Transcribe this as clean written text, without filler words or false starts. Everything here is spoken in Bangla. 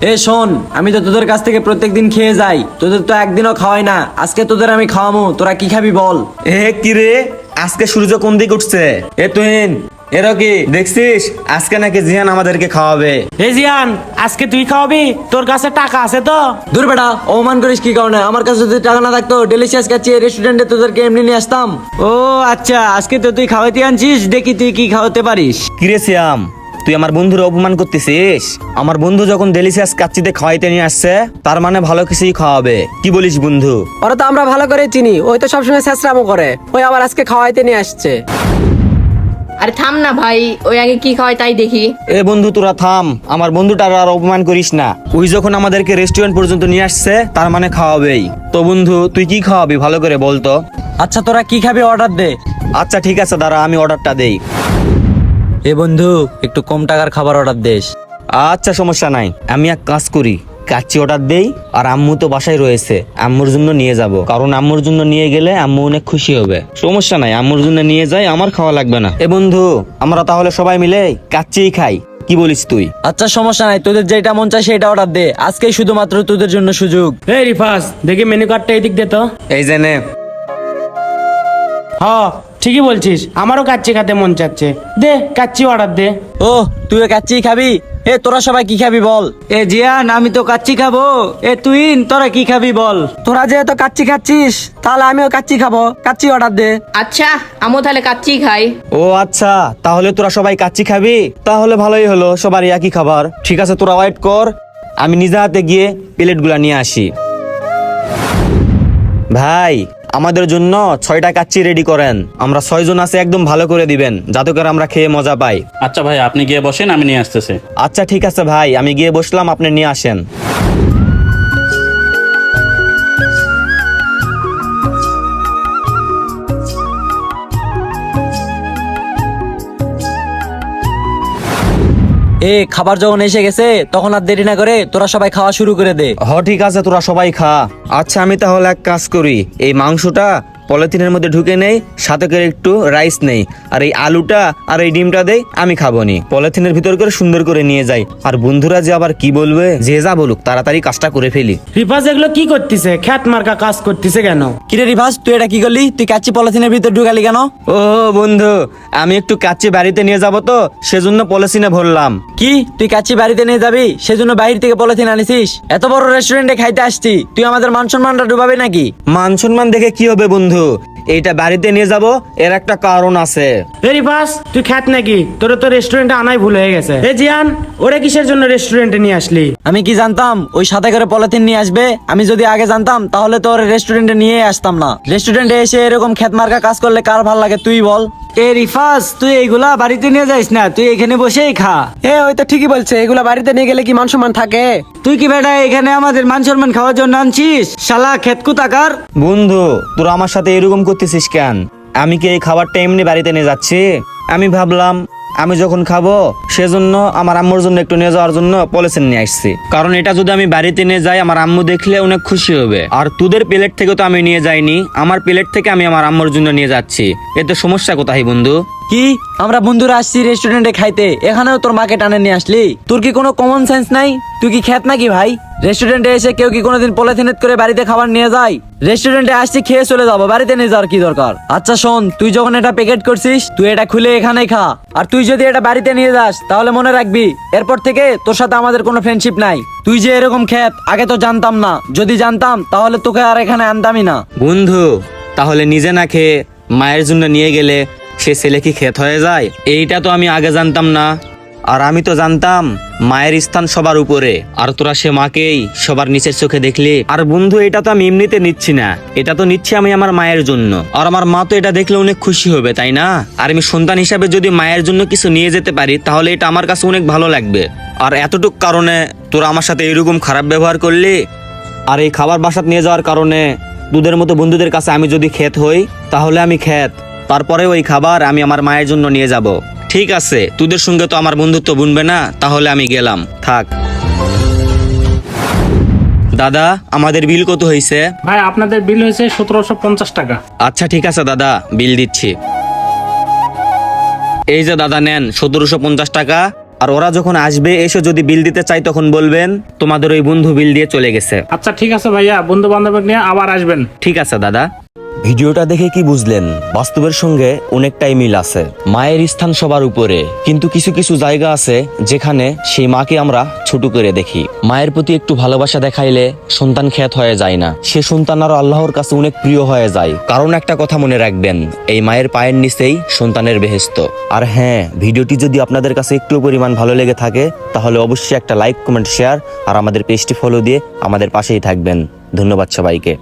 এ শোন, আমি তো তোদের কাছ থেকে প্রত্যেকদিন খেয়ে যাই, তোদের তো একদিনও খাওয়াই না। আজকে তোদের আমি খাওয়ামু, তোরা কি খাবি বল? এ কি রে, আজকে সূর্য কোন দিকে উঠছে? এ তুহিন, এরা কি দেখছিস? আজকে নাকি জিহান আমাদেরকে খাওয়াবে। হে জিয়ান, আজকে তুই খাওয়াবি? তোর কাছে টাকা আছে তো? দূর বেটা, অপমান করিস কি কারণে? আমার কাছে যদি টাকা না থাকতো ডেলিশিয়াস কাচ্চি রেস্টুরেন্টে তোদেরকে এমনি নিয়ে আসতাম। ও আচ্ছা, আজকে তো তুই খাওয়াতে আনছিস, দেখি তুই কি খাওয়াতে পারিস। কিরে শ্যাম, তুই আমার বন্ধুর অপমান করতেছিস? আমার বন্ধু যখন ডেলিশিয়াস কাচ্চিতে খাওয়াইতে নিয়ে আসছে, তার মানে ভালো কিছুই খাওয়াবে। কি বলিস বন্ধু? ওরা তো আমরা ভালো করে চিনি, ওই তো সবসময় ছেঁচড়ামো করে, ওই আবার আজকে খাওয়াইতে নিয়ে আসছে। আরে থাম না ভাই, ওই আগে কি খাওয়ায় তাই দেখি। এ বন্ধু তোরা থাম, আমার বন্ধুটার আর অপমান করিস না। ওই যখন আমাদেরকে রেস্টুরেন্ট পর্যন্ত নিয়ে আসছে, তার মানে খাওয়াবেই। তো বন্ধু তুই কি খাওয়াবি ভালো করে বলতো? আচ্ছা তোরা কি খাবি অর্ডার দে। আচ্ছা ঠিক আছে, দাঁড়া আমি অর্ডারটা দেই। এ বন্ধু, একটু কম টাকার খাবার অর্ডার দেস। আচ্ছা সমস্যা নাই, আমি এক কাজ করি, কাচ্চি অর্ডার দেই। আর আম্মু তো বাসায় রয়েছে, আম্মুর জন্য নিয়ে যাব, কারণ আম্মুর জন্য নিয়ে গেলে আম্মু অনেক খুশি হবে। সমস্যা নাই, আম্মুর জন্য নিয়ে যাই, আমার খাওয়া লাগবে না। এ বন্ধু, আমরা তাহলে সবাই মিলে কাচ্চিই খাই, কি বলিস তুই? আচ্ছা সমস্যা নাই, তোদের যেটা মন চায় সেটা অর্ডার দে। আজকেই শুধুমাত্র তোদের জন্য সুযোগ। হে রিফাস, দেখি মেনু কার্ডটা এদিক দে তো। এই যে নে। হ, ঠিকই বলছিস, আমারও কাচ্চি খেতে মন চাচ্ছে। দে কাচ্চি অর্ডার দে। ও তুইও কাচ্চি খাবি? এ তোরা সবাই কি খাবি বল? এ জিয়ান, আমি তো কাচ্চি খাবো। এ তুই তোরা কি খাবি বল? তোরা যেহেতু কাচ্চি খাচ্ছিস, তাহলে আমিও কাচ্চি খাবো, কাচ্চি অর্ডার দে। আচ্ছা, আমিও তাহলে কাচ্চি খাই। ও আচ্ছা, তাহলে তোরা সবাই কাচ্চি খাবি? তাহলে ভালোই হলো, সবার একই খাবার। ঠিক আছে, তোরা ওয়েট কর, আমি নিজে হাতে গিয়ে প্লেটগুলা নিয়ে আসি। ভাই, আমাদের জন্য 6টা কাচ্চি রেডি করেন। আমরা 6 জন আছে, একদম ভালো করে দিবেন, যাতে করে আমরা খেয়ে মজা পাই। আচ্ছা ভাই, আপনি গিয়ে বসেন, আমি নিয়ে আসতেছি। আচ্ছা ঠিক আছে ভাই, আমি গিয়ে বসলাম, আপনি নিয়ে আসেন। এ খাবার যখন এসে গেছে, তখন আর দেরি না করে তোরা সবাই খাওয়া শুরু করে দে। ঠিক আছে, তোরা সবাই খা। আচ্ছা আমি তাহলে এক কাজ করি, এই মাংসটা পলিথিনের মধ্যে ঢুকে নেই, সাথে করে একটু রাইস নেই, আর এই আলুটা আর এই ডিমটা দেই, আমি খাবো নি। পলিথিনের ভিতর করে সুন্দর করে নিয়ে যাই। আর বন্ধুরা যে আবার কি বলবে, যে যা বলুক, তাড়াতাড়ি কাজটা করে ফেলি। রিফাস এগুলো কি করতেছে? খ্যাত মার্কা কাজ করতেছে কেন? কিরে রিভাস, তুই এটা কি করলি? তুই কাচ্চি পলিথিনের ভিতর ঢুকালি কেন? ও বন্ধু, আমি একটু কাচ্চি বাড়িতে নিয়ে যাব, তো সেজন্য পলিথিনে ভরলাম। কি তুই কাচ্চি বাড়িতে নিয়ে যাবি, সেজন্য বাইরে থেকে পলিথিন আনিছিস? এত বড় রেস্টুরেন্টে খাইতে আসছি, তুই আমাদের মান সম্মানটা ডুবাবি নাকি? মান সম্মান দেখে কি হবে বন্ধু, এইটা বাড়িতে নিয়ে যাব, এর একটা কারণ আছে। হে রিফাস, তুই খ্যাত নাকি? তোর তো রেস্টুরেন্টে আনাই ভুল হয়ে গেছে। হে জিয়ান, ওরা কিসের জন্য রেস্টুরেন্টে নিয়ে আসলি? আমি কি জানতাম ওই সাথে করে পলিথিন নিয়ে আসবে? আমি যদি আগে জানতাম তাহলে তো ওর রেস্টুরেন্টে নিয়ে আসতাম না। রেস্টুরেন্টে এসে এরকম খেত মার্কা কাজ করলে কার ভাল লাগে তুই বল? এ রিফাস, তুই এইগুলা বাড়িতে নিয়ে যাইস না, তুই এখানে বসেই খা। ওই তো ঠিকই বলছে, এগুলা বাড়িতে নিয়ে গেলে কি মান সম্মান থাকে? তুই কি বেটা এখানে আমাদের মান সম্মান খাওয়ার জন্য আনছিস? শালা খেতকু তাকার। বন্ধু, তোরা আমার সাথে এরকম করতেছিস কেন? আমি কি এই খাবারটা এমনি বাড়িতে নিয়ে যাচ্ছি? আমি ভাবলাম আমি যখন খাবো, সেজন্য আমার আম্মুর জন্য একটু নিয়ে যাওয়ার জন্য পলিথিন নিয়ে আসছি। কারণ এটা যদি আমি বাড়িতে নিয়ে যাই, আমার আম্মু দেখলে অনেক খুশি হবে। আর তোদের প্লেট থেকে তো আমি নিয়ে যাইনি, আমার প্লেট থেকে আমি আমার আম্মুর জন্য নিয়ে যাচ্ছি। এতে সমস্যা কোথায় বন্ধু? কি আমরা বন্ধুরা আসছি রেস্টুরেন্টে খাইতে, এখানেও তোর মাকে টানে নিয়ে আসলি? তোর কি কোনো কমন সেন্স নাই? তুই কি খেত নাকি ভাই? রেস্টুরেন্টে এসে কেউ কি কোনোদিন পলিথিনেট করে বাড়িতে খাবার নিয়ে যায়? রেস্টুরেন্টে আসছি, খেয়ে চলে যাবো, বাড়িতে নিয়ে যাওয়ার কি দরকার? আচ্ছা শোন, তুই যখন এটা প্যাকেট করছিস, তুই এটা খুলে এখানেই খা। আর তুই যদি এটা বাড়িতে নিয়ে যাস, তাহলে মনে রাখবি এরপর থেকে তোর সাথে আমাদের কোনো ফ্রেন্ডশিপ নাই। তুই যে এরকম খেত, আগে তো জানতাম না। যদি জানতাম তাহলে তোকে আর এখানে আনতামই না। বন্ধু, তাহলে নিজে না খেয়ে মায়ের জন্য নিয়ে গেলে সে ছেলে কি খেত হয়ে যায়? এইটা তো আমি আগে জানতাম না। আর আমি তো জানতাম মায়ের স্থান সবার উপরে, আর তোরা সে মাকেই সবার নিচের চোখে দেখলি। আর বন্ধু, এটা তো আমি এমনিতে নিচ্ছি না, এটা তো নিচ্ছি আমি আমার মায়ের জন্য। আর আমার মা তো এটা দেখলে অনেক খুশি হবে, তাই না? আর আমি সন্তান হিসাবে যদি মায়ের জন্য কিছু নিয়ে যেতে পারি, তাহলে এটা আমার কাছে অনেক ভালো লাগবে। আর এতটুক কারণে তোরা আমার সাথে এরকম খারাপ ব্যবহার করলি। আর এই খাবার বাসাত নিয়ে যাওয়ার কারণে তোদের মতো বন্ধুদের কাছে আমি যদি খেত হই, তাহলে আমি খেত, তারপরে ওই খাবার আমি আমার মায়ের জন্য নিয়ে যাব। ঠিক আছে, তোদের সঙ্গে তো আমার বন্ধুত্ব বুনবে না, তাহলে আমি গেলাম, থাক। দাদা, আমাদের বিল কত হয়েছে? ভাই আপনাদের বিল হয়েছে 1750 টাকা। আচ্ছা ঠিক আছে দাদা, বিল দিচ্ছি। এই যে দাদা নেন 1750 টাকা, আর ওরা যখন আসবে এসে যদি বিল দিতে চাই তখন বলবেন তোমাদের ওই বন্ধু বিল দিয়ে চলে গেছে। আচ্ছা ঠিক আছে ভাইয়া, বন্ধু বান্ধব নিয়ে আবার আসবেন। ঠিক আছে দাদা। ভিডিওটা দেখে কি বুঝলেন? বাস্তবের সঙ্গে অনেকটাই মিল আছে। মায়ের স্থান সবার উপরে, কিন্তু কিছু কিছু জায়গা আছে যেখানে সেই মাকে আমরা ছোট করে দেখি। মায়ের প্রতি একটু ভালোবাসা দেখাইলে সন্তান খ্যাত হয়ে যায় না, সে সন্তান আরো আল্লাহর কাছে অনেক প্রিয় হয়ে যায়। কারণ একটা কথা মনে রাখবেন, এই মায়ের পায়ের নিচেই সন্তানের বেহেশত। আর হ্যাঁ, ভিডিওটি যদি আপনাদের কাছে একটু পরিমাণ ভালো লেগে থাকে তাহলে অবশ্যই একটা লাইক, কমেন্ট, শেয়ার আর আমাদের পেজটি ফলো দিয়ে আমাদের পাশেই থাকবেন। ধন্যবাদ সবাইকে।